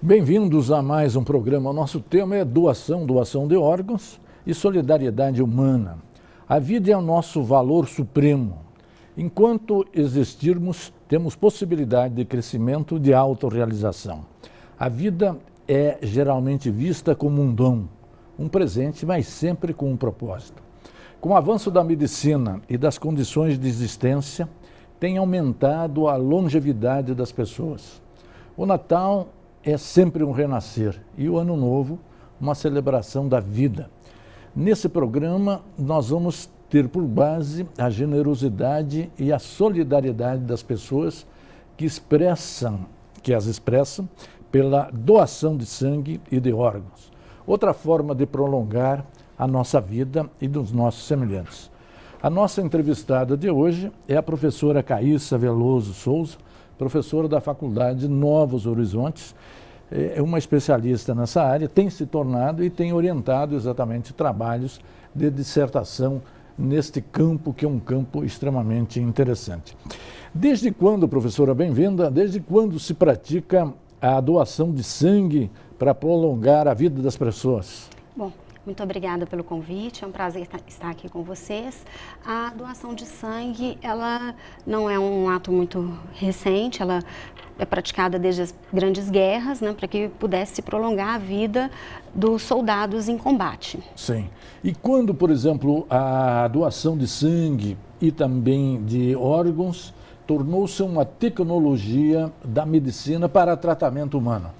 Bem-vindos a mais um programa. O nosso tema é doação de órgãos e solidariedade humana. A vida é o nosso valor supremo. Enquanto existirmos, temos possibilidade de crescimento e de autorrealização. A vida é geralmente vista como um dom, um presente, mas sempre com um propósito. Com o avanço da medicina e das condições de existência, tem aumentado a longevidade das pessoas. O Natal é sempre um renascer e o Ano Novo uma celebração da vida. Nesse programa, nós vamos ter por base a generosidade e a solidariedade das pessoas que as expressam pela doação de sangue e de órgãos. Outra forma de prolongar a nossa vida e dos nossos semelhantes. A nossa entrevistada de hoje é a professora Caíssa Veloso Souza, professora da Faculdade Novos Horizontes, é uma especialista nessa área, tem se tornado e tem orientado exatamente trabalhos de dissertação neste campo, que é um campo extremamente interessante. Desde quando, professora, bem-vinda, desde quando se pratica a doação de sangue para prolongar a vida das pessoas? Bom, muito obrigada pelo convite, é um prazer estar aqui com vocês. A doação de sangue, ela não é um ato muito recente, ela é praticada desde as grandes guerras, né, para que pudesse prolongar a vida dos soldados em combate. Sim. E quando, por exemplo, a doação de sangue e também de órgãos tornou-se uma tecnologia da medicina para tratamento humano?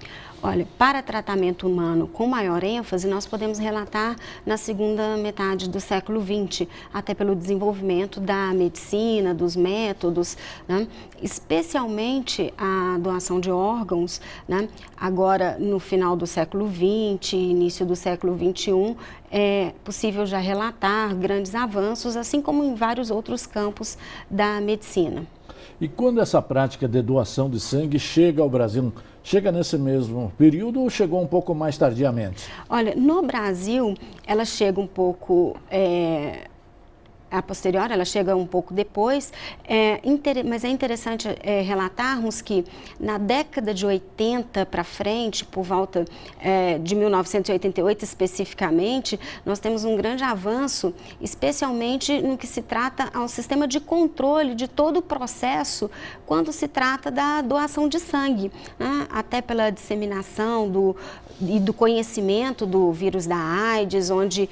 Olha, para tratamento humano com maior ênfase, nós podemos relatar na segunda metade do século XX, até pelo desenvolvimento da medicina, dos métodos, né? Especialmente a doação de órgãos, né? Agora no final do século XX, início do século XXI, é possível já relatar grandes avanços, assim como em vários outros campos da medicina. E quando essa prática de doação de sangue chega ao Brasil, chega nesse mesmo período ou chegou um pouco mais tardiamente? Olha, no Brasil, ela chega um pouco a posteriori, ela chega um pouco depois, mas é interessante relatarmos que na década de 80 para frente, por volta de 1988 especificamente, nós temos um grande avanço, especialmente no que se trata ao sistema de controle de todo o processo quando se trata da doação de sangue, né? Até pela disseminação do conhecimento do vírus da AIDS, onde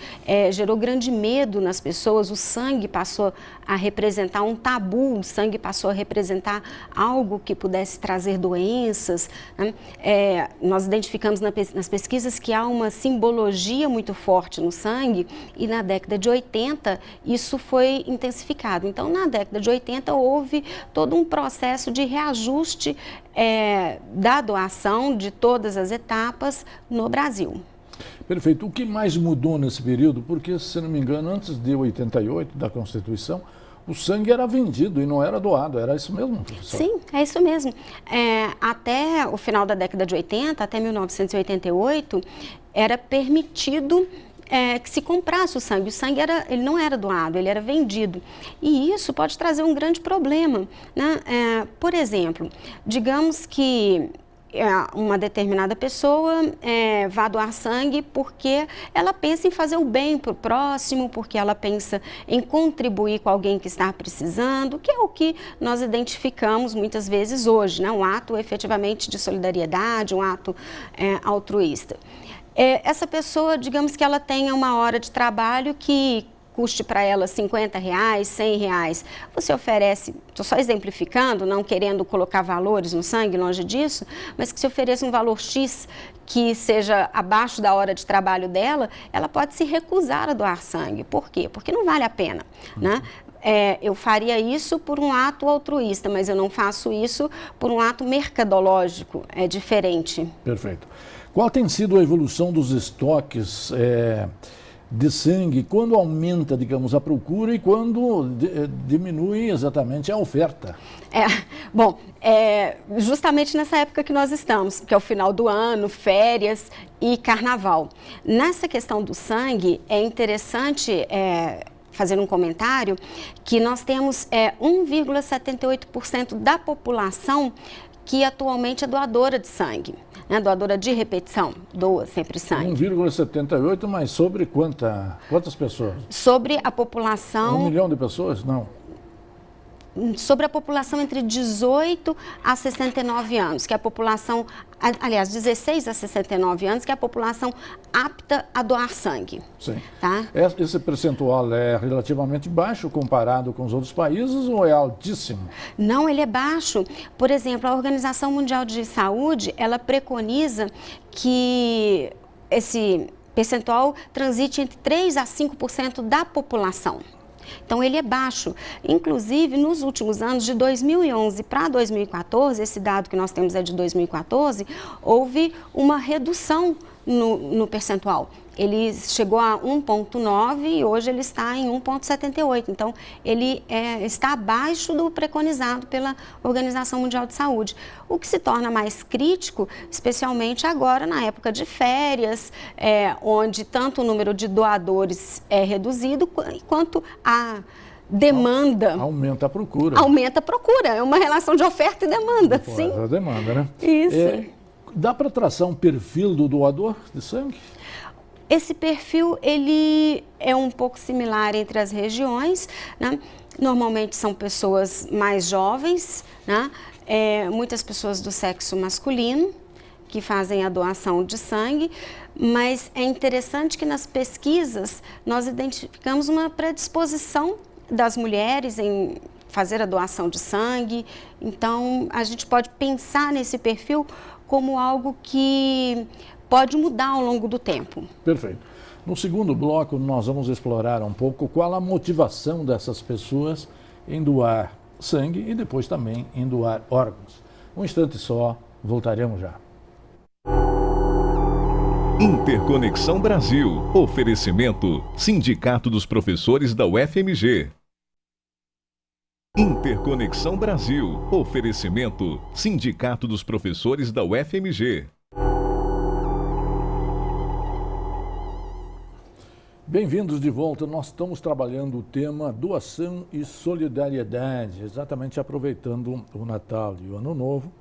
gerou grande medo nas pessoas, o sangue passou a representar um tabu, o sangue passou a representar algo que pudesse trazer doenças, né? Nós identificamos nas pesquisas que há uma simbologia muito forte no sangue e na década de 80 isso foi intensificado. Então, na década de 80 houve todo um processo de reajuste da doação de todas as etapas no Brasil. Perfeito. O que mais mudou nesse período? Porque, se não me engano, antes de 88, da Constituição, o sangue era vendido e não era doado. Era isso mesmo, professor? Sim, é isso mesmo. Até o final da década de 80, até 1988, era permitido que se comprasse o sangue. O sangue ele não era doado, ele era vendido. E isso pode trazer um grande problema, né? Por exemplo, digamos que uma determinada pessoa vá doar sangue porque ela pensa em fazer o bem para o próximo, porque ela pensa em contribuir com alguém que está precisando, que é o que nós identificamos muitas vezes hoje, né? Um ato efetivamente de solidariedade, um ato altruísta. Essa pessoa, digamos que ela tenha uma hora de trabalho que custe para ela R$50, R$100, você oferece, estou só exemplificando, não querendo colocar valores no sangue, longe disso, mas que se ofereça um valor X que seja abaixo da hora de trabalho dela, ela pode se recusar a doar sangue. Por quê? Porque não vale a pena, né? Eu faria isso por um ato altruísta, mas eu não faço isso por um ato mercadológico, é diferente. Perfeito. Qual tem sido a evolução dos estoques de sangue, quando aumenta, digamos, a procura e quando diminui exatamente a oferta? Bom, justamente nessa época que nós estamos, que é o final do ano, férias e carnaval. Nessa questão do sangue, é interessante fazer um comentário que nós temos 1,78% da população que atualmente é doadora de sangue, né? Doadora de repetição, doa sempre sangue. 1,78, mas sobre quantas pessoas? Sobre a população... 1 milhão de pessoas? Não. Sobre a população entre 18 a 69 anos, que é a população, aliás, 16 a 69 anos, que é a população apta a doar sangue. Sim. Tá? Esse percentual é relativamente baixo comparado com os outros países ou é altíssimo? Não, ele é baixo. Por exemplo, a Organização Mundial de Saúde, ela preconiza que esse percentual transite entre 3 a 5% da população. Então, ele é baixo. Inclusive, nos últimos anos, de 2011 para 2014, esse dado que nós temos é de 2014, houve uma redução no percentual. Ele chegou a 1,9 e hoje ele está em 1,78. Então, ele está abaixo do preconizado pela Organização Mundial de Saúde. O que se torna mais crítico, especialmente agora na época de férias, onde tanto o número de doadores é reduzido, quanto a demanda... Aumenta a procura. Aumenta a procura. É uma relação de oferta e demanda, sim. A demanda, né? Isso. Dá para traçar um perfil do doador de sangue? Esse perfil, ele é um pouco similar entre as regiões, né? Normalmente são pessoas mais jovens, né? Muitas pessoas do sexo masculino que fazem a doação de sangue, mas é interessante que nas pesquisas nós identificamos uma predisposição das mulheres em fazer a doação de sangue. Então, a gente pode pensar nesse perfil como algo que pode mudar ao longo do tempo. Perfeito. No segundo bloco, nós vamos explorar um pouco qual a motivação dessas pessoas em doar sangue e depois também em doar órgãos. Um instante só, voltaremos já. Interconexão Brasil. Oferecimento: Sindicato dos Professores da UFMG. Interconexão Brasil. Oferecimento: Sindicato dos Professores da UFMG. Bem-vindos de volta. Nós estamos trabalhando o tema doação e solidariedade, exatamente aproveitando o Natal e o Ano Novo,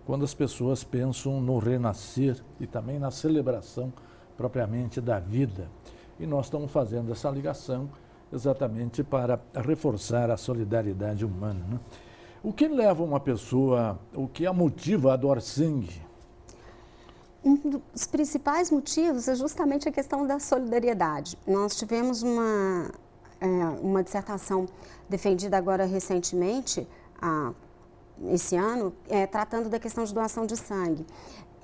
quando as pessoas pensam no renascer e também na celebração propriamente da vida. E nós estamos fazendo essa ligação exatamente para reforçar a solidariedade humana, né? O que leva uma pessoa, o que a motiva a doar sangue? Um dos principais motivos é justamente a questão da solidariedade. Nós tivemos uma dissertação defendida agora recentemente, esse ano, tratando da questão de doação de sangue.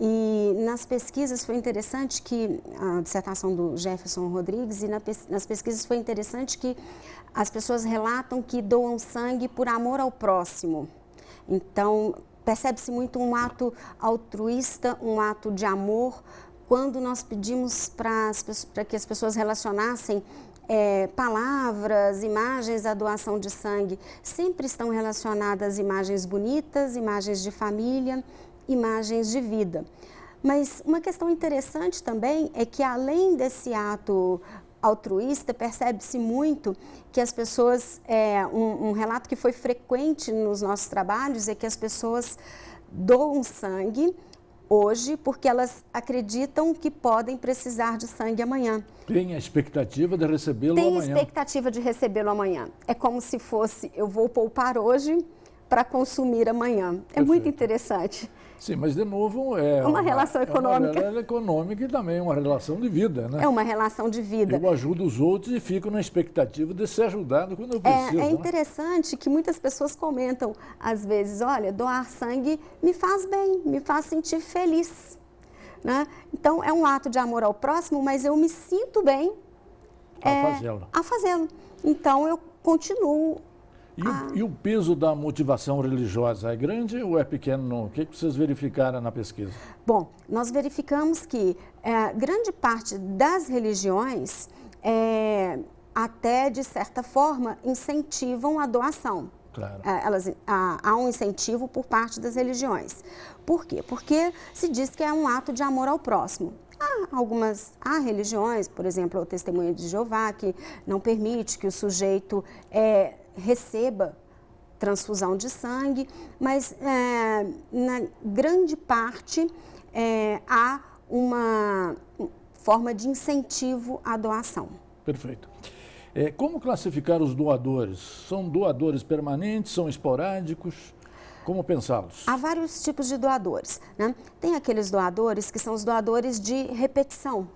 E nas pesquisas foi interessante que, a dissertação do Jefferson Rodrigues, e nas pesquisas foi interessante que as pessoas relatam que doam sangue por amor ao próximo. Então, percebe-se muito um ato altruísta, um ato de amor, quando nós pedimos para que as pessoas relacionassem palavras, imagens à doação de sangue. Sempre estão relacionadas imagens bonitas, imagens de família, imagens de vida. Mas uma questão interessante também é que, além desse ato altruísta, percebe-se muito que as pessoas, um relato que foi frequente nos nossos trabalhos é que as pessoas doam sangue hoje porque elas acreditam que podem precisar de sangue amanhã. Tem a expectativa de recebê-lo amanhã. Tem expectativa de recebê-lo amanhã. É como se fosse, eu vou poupar hoje para consumir amanhã. É muito interessante. Sim, mas de novo é uma relação econômica. É uma relação econômica e também uma relação de vida, né? É uma relação de vida. Eu ajudo os outros e fico na expectativa de ser ajudado quando eu preciso. É interessante que muitas pessoas comentam, às vezes, olha, doar sangue me faz bem, me faz sentir feliz, né? Então, é um ato de amor ao próximo, mas eu me sinto bem a fazê-lo. Então, eu continuo. E o peso da motivação religiosa é grande ou é pequeno? O que vocês verificaram na pesquisa? Bom, nós verificamos que grande parte das religiões, até de certa forma, incentivam a doação. Claro. Há um incentivo por parte das religiões. Por quê? Porque se diz que é um ato de amor ao próximo. Há religiões, por exemplo, o Testemunho de Jeová, que não permite que o sujeito receba transfusão de sangue, mas na grande parte há uma forma de incentivo à doação. Perfeito. Como classificar os doadores? São doadores permanentes, são esporádicos? Como pensá-los? Há vários tipos de doadores, né? Tem aqueles doadores que são os doadores de repetição.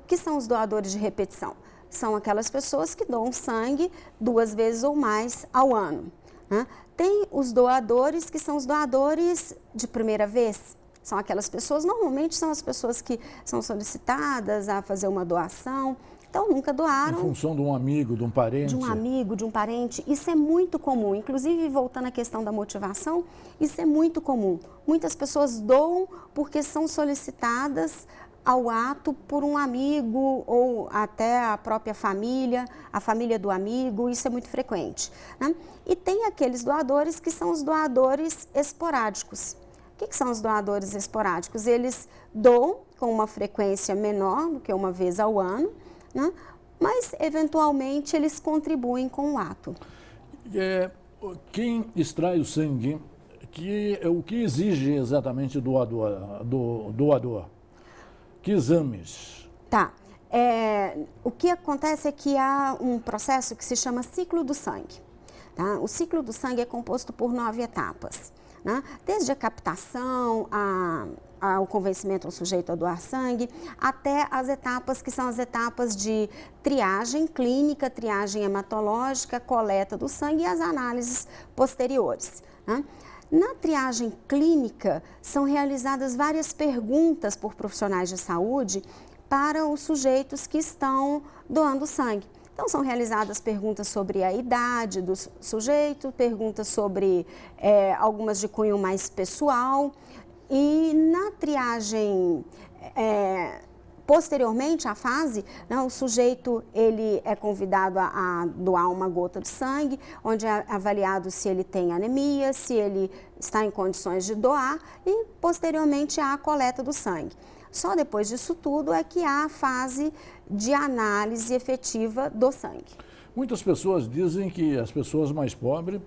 O que são os doadores de repetição? São aquelas pessoas que doam sangue 2 vezes ou mais ao ano, né? Tem os doadores que são os doadores de primeira vez. São aquelas pessoas, normalmente são as pessoas que são solicitadas a fazer uma doação, então nunca doaram. Em função de um amigo, de um parente? De um amigo, de um parente. Isso é muito comum. Inclusive, voltando à questão da motivação, isso é muito comum. Muitas pessoas doam porque são solicitadas ao ato por um amigo ou até a própria família, a família do amigo, isso é muito frequente, né? E tem aqueles doadores que são os doadores esporádicos. O que são os doadores esporádicos? Eles doam com uma frequência menor do que uma vez ao ano, né? Mas eventualmente eles contribuem com o ato. Quem extrai o sangue, o que exige exatamente do doador? Que exames? Tá. O que acontece é que há um processo que se chama ciclo do sangue. Tá? O ciclo do sangue é composto por 9 etapas, né? Desde a captação, ao convencimento ao sujeito a doar sangue, até as etapas que são as etapas de triagem clínica, triagem hematológica, coleta do sangue e as análises posteriores, né? Na triagem clínica, são realizadas várias perguntas por profissionais de saúde para os sujeitos que estão doando sangue. Então, são realizadas perguntas sobre a idade do sujeito, perguntas sobre algumas de cunho mais pessoal. E na triagem, posteriormente à fase, né, o sujeito ele é convidado a doar uma gota de sangue, onde é avaliado se ele tem anemia, se ele está em condições de doar e posteriormente há a coleta do sangue. Só depois disso tudo é que há a fase de análise efetiva do sangue. Muitas pessoas dizem que as pessoas mais pobres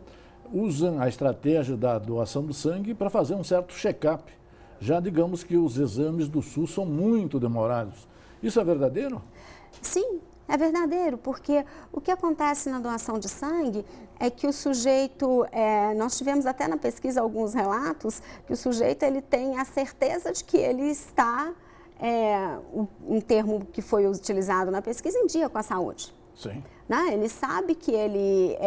usam a estratégia da doação do sangue para fazer um certo check-up. Já digamos que os exames do SUS são muito demorados. Isso é verdadeiro? Sim, é verdadeiro, porque o que acontece na doação de sangue é que o sujeito, nós tivemos até na pesquisa alguns relatos, que o sujeito ele tem a certeza de que ele está, um termo que foi utilizado na pesquisa, em dia com a saúde. Sim. Né? Ele sabe que ele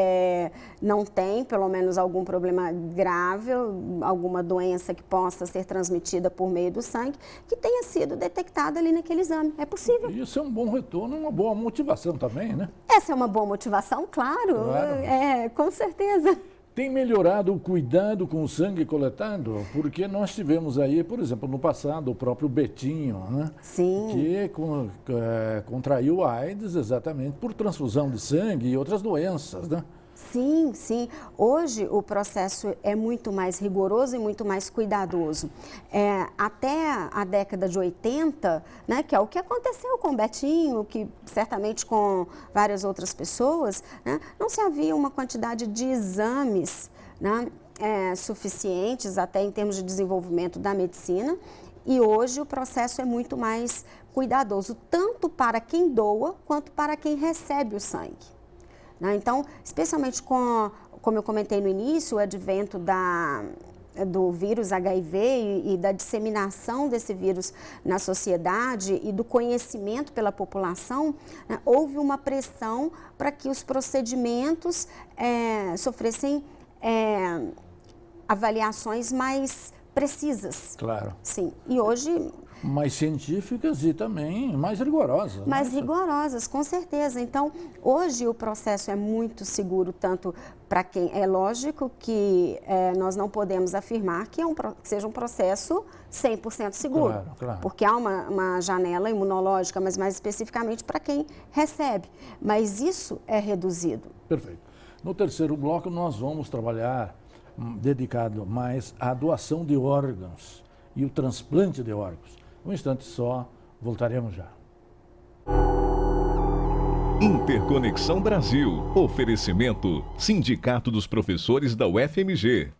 não tem, pelo menos, algum problema grave, alguma doença que possa ser transmitida por meio do sangue, que tenha sido detectada ali naquele exame. É possível. Isso é um bom retorno, uma boa motivação também, né? Essa é uma boa motivação, claro. Com certeza. Tem melhorado o cuidado com o sangue coletado? Porque nós tivemos aí, por exemplo, no passado, o próprio Betinho, né? Sim. Que contraiu a AIDS exatamente por transfusão de sangue e outras doenças, né? Sim, sim. Hoje o processo é muito mais rigoroso e muito mais cuidadoso. Até a década de 80, né, que é o que aconteceu com o Betinho, que certamente com várias outras pessoas, né, não se havia uma quantidade de exames, né, suficientes até em termos de desenvolvimento da medicina. E hoje o processo é muito mais cuidadoso, tanto para quem doa quanto para quem recebe o sangue. Então, especialmente como eu comentei no início, o advento do vírus HIV e da disseminação desse vírus na sociedade e do conhecimento pela população, né, houve uma pressão para que os procedimentos sofressem avaliações mais precisas. Claro. Sim. E hoje... mais científicas e também mais rigorosas. Mais rigorosas, com certeza. Então, hoje o processo é muito seguro, tanto para quem... É lógico que nós não podemos afirmar que seja um processo 100% seguro. Claro, claro. Porque há uma janela imunológica, mas mais especificamente para quem recebe. Mas isso é reduzido. Perfeito. No terceiro bloco, nós vamos trabalhar dedicado mais à doação de órgãos e o transplante de órgãos. Um instante só, voltaremos já. Interconexão Brasil. Oferecimento: Sindicato dos Professores da UFMG.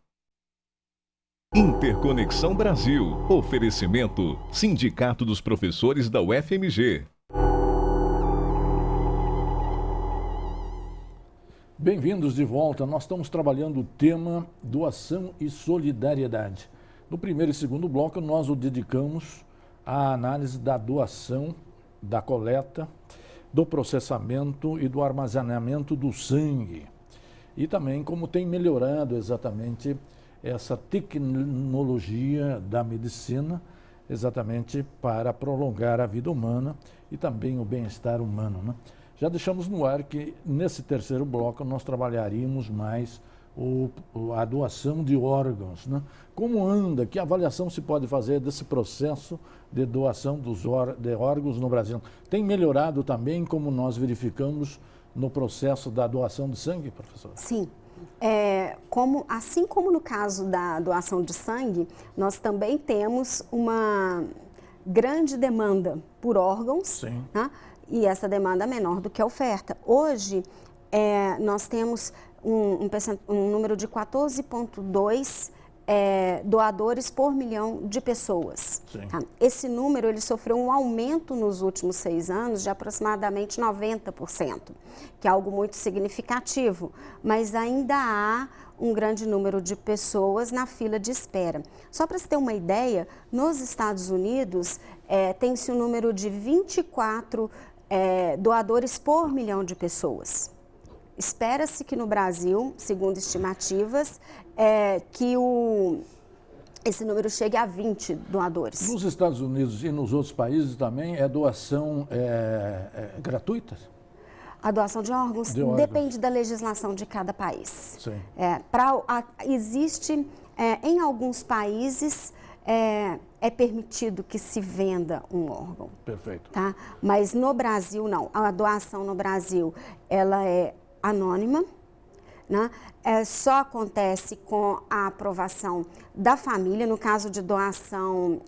Interconexão Brasil. Oferecimento: Sindicato dos Professores da UFMG. Bem-vindos de volta. Nós estamos trabalhando o tema doação e solidariedade. No primeiro e segundo bloco, nós o dedicamos à análise da doação, da coleta, do processamento e do armazenamento do sangue. E também como tem melhorado exatamente essa tecnologia da medicina, exatamente para prolongar a vida humana e também o bem-estar humano, né? Já deixamos no ar que nesse terceiro bloco nós trabalharíamos mais a doação de órgãos, né? Como anda, que avaliação se pode fazer desse processo de doação de órgãos no Brasil? Tem melhorado também, como nós verificamos no processo da doação de sangue, professor? Sim. Assim como no caso da doação de sangue, nós também temos uma grande demanda por órgãos. Sim. Né? E essa demanda é menor do que a oferta. Hoje, nós temos um número de 14,2 doadores por milhão de pessoas. Tá? Esse número ele sofreu um aumento nos últimos 6 anos de aproximadamente 90%, que é algo muito significativo, mas ainda há um grande número de pessoas na fila de espera. Só para você ter uma ideia, nos Estados Unidos tem-se um número de 24 doadores por milhão de pessoas. Espera-se que no Brasil, segundo estimativas, esse número chegue a 20 doadores. Nos Estados Unidos e nos outros países também é doação gratuita? A doação de órgãos depende da legislação de cada país. Sim. Existe, em alguns países, é permitido que se venda um órgão. Perfeito. Tá? Mas no Brasil, não. A doação no Brasil, ela é anônima, né? Só acontece com a aprovação da família, no caso de doação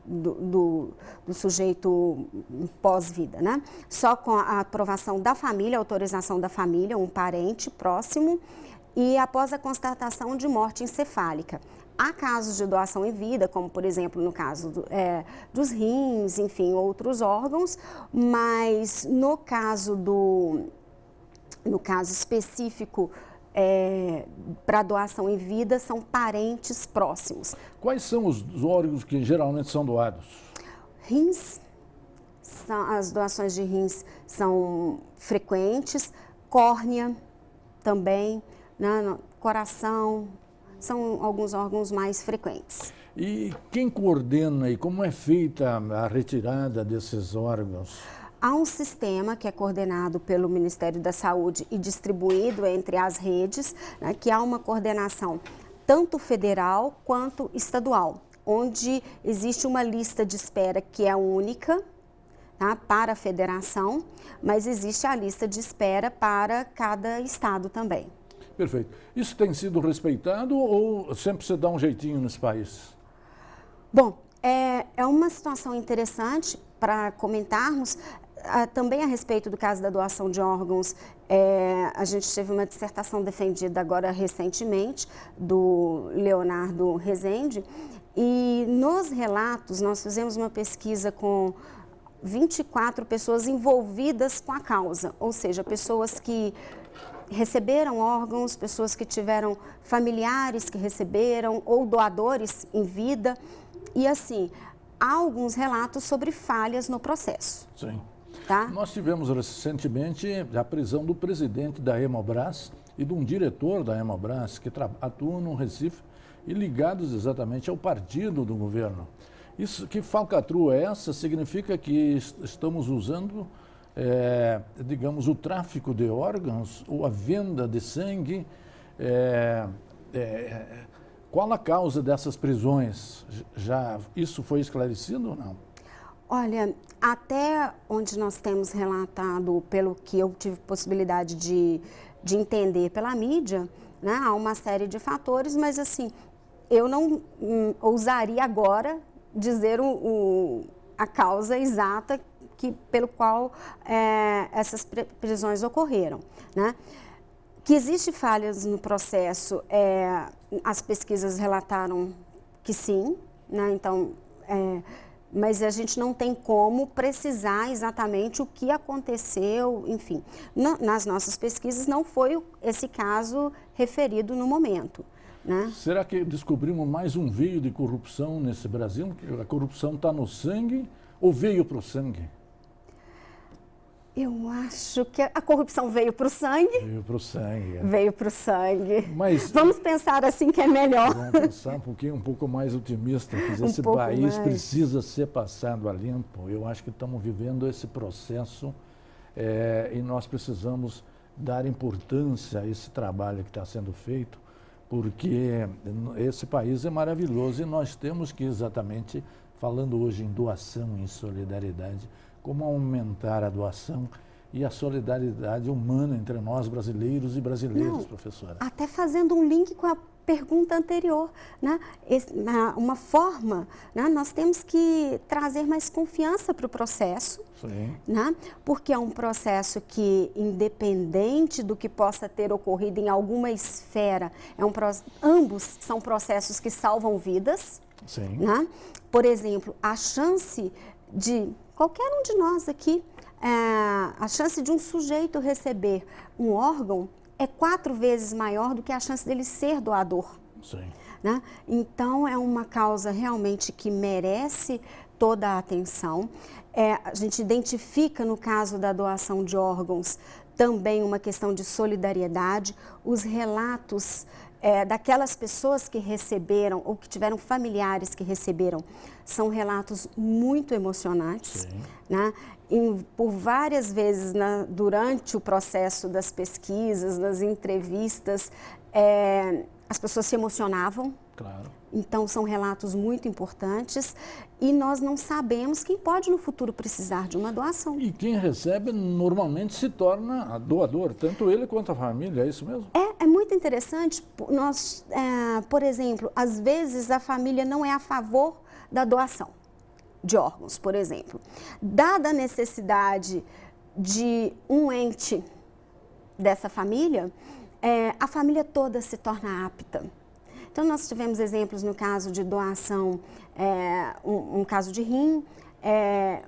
do sujeito pós-vida, né? Só com a aprovação da família, autorização da família, um parente próximo, e após a constatação de morte encefálica. Há casos de doação em vida, como por exemplo no caso dos rins, enfim, outros órgãos, mas no caso específico para doação em vida são parentes próximos. Quais são os órgãos que geralmente são doados? Rins, as doações de rins são frequentes, córnea também, né, coração, são alguns órgãos mais frequentes. E quem coordena e como é feita a retirada desses órgãos? Há um sistema que é coordenado pelo Ministério da Saúde e distribuído entre as redes, né, que há uma coordenação tanto federal quanto estadual, onde existe uma lista de espera que é única, tá, para a federação, mas existe a lista de espera para cada estado também. Perfeito. Isso tem sido respeitado ou sempre se dá um jeitinho nesse país? Bom, é uma situação interessante para comentarmos. Também a respeito do caso da doação de órgãos, a gente teve uma dissertação defendida agora recentemente do Leonardo Rezende, e nos relatos nós fizemos uma pesquisa com 24 pessoas envolvidas com a causa, ou seja, pessoas que receberam órgãos, pessoas que tiveram familiares que receberam ou doadores em vida, e assim, há alguns relatos sobre falhas no processo. Sim. Tá? Nós tivemos recentemente a prisão do presidente da Hemobras e de um diretor da Hemobras que atuam no Recife e ligados exatamente ao partido do governo. Isso, que falcatrua é essa? Significa que estamos usando, digamos, o tráfico de órgãos ou a venda de sangue. Qual a causa dessas prisões? Isso foi esclarecido ou não? Olha, até onde nós temos relatado, pelo que eu tive possibilidade de entender pela mídia, né, há uma série de fatores, mas assim, eu não ousaria agora dizer o a causa exata pelo qual essas prisões ocorreram, né? Que existe falhas no processo, as pesquisas relataram que sim, né? Então, mas a gente não tem como precisar exatamente o que aconteceu, enfim. Nas nossas pesquisas não foi esse caso referido no momento, né? Será que descobrimos mais um veio de corrupção nesse Brasil? A corrupção está no sangue ou veio para o sangue? Eu acho que a corrupção veio para o sangue. Veio para o sangue. Veio para o sangue. Mas vamos pensar assim que é melhor. Vamos pensar um pouco mais otimista. Esse país precisa ser passado a limpo. Eu acho que estamos vivendo esse processo e nós precisamos dar importância a esse trabalho que está sendo feito, porque esse país é maravilhoso e nós temos que exatamente, falando hoje em doação, em solidariedade, como aumentar a doação e a solidariedade humana entre nós brasileiros e brasileiras, professora. Até fazendo um link com a pergunta anterior, né? Uma forma, né? Nós temos que trazer mais confiança para o processo, né? Porque é um processo que, independente do que possa ter ocorrido em alguma esfera, ambos são processos que salvam vidas. Sim. Né? Por exemplo, a chance de qualquer um de nós aqui, a chance de um sujeito receber um órgão é 4 vezes maior do que a chance dele ser doador. Sim. Né? Então, é uma causa realmente que merece toda a atenção. A gente identifica, no caso da doação de órgãos, também uma questão de solidariedade. Os relatos daquelas pessoas que receberam ou que tiveram familiares que receberam são relatos muito emocionantes, né? Por várias vezes durante o processo das pesquisas, das entrevistas, as pessoas se emocionavam. Claro. Então, são relatos muito importantes e nós não sabemos quem pode no futuro precisar de uma doação. E quem recebe normalmente se torna doador, tanto ele quanto a família, é isso mesmo? É muito interessante. Nós, por exemplo, às vezes a família não é a favor da doação de órgãos, por exemplo. Dada a necessidade de um ente dessa família, a família toda se torna apta. Então, nós tivemos exemplos no caso de doação, um caso de rim,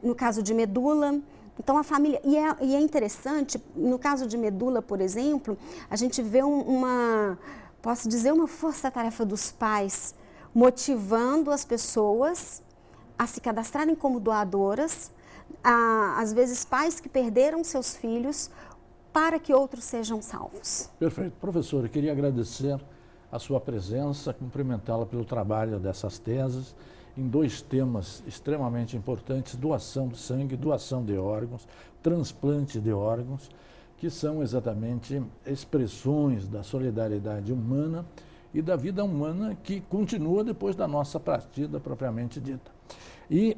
no caso de medula. Então, a família... E é interessante, no caso de medula, por exemplo, a gente vê posso dizer, uma força-tarefa dos pais motivando as pessoas a se cadastrarem como doadoras, às vezes pais que perderam seus filhos para que outros sejam salvos. Perfeito. Professora, eu queria agradecer a sua presença, cumprimentá-la pelo trabalho dessas teses em 2 temas extremamente importantes: doação de sangue, doação de órgãos, transplante de órgãos, que são exatamente expressões da solidariedade humana e da vida humana que continua depois da nossa partida propriamente dita. E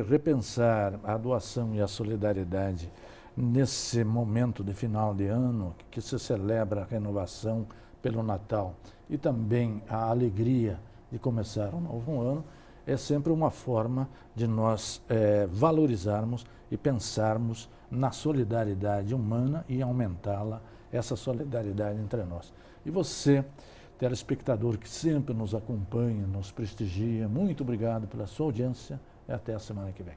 repensar a doação e a solidariedade nesse momento de final de ano, que se celebra a renovação pelo Natal e também a alegria de começar um novo ano, é sempre uma forma de nós valorizarmos e pensarmos na solidariedade humana e aumentá-la, essa solidariedade entre nós. E você, telespectador que sempre nos acompanha, nos prestigia, muito obrigado pela sua audiência e até a semana que vem.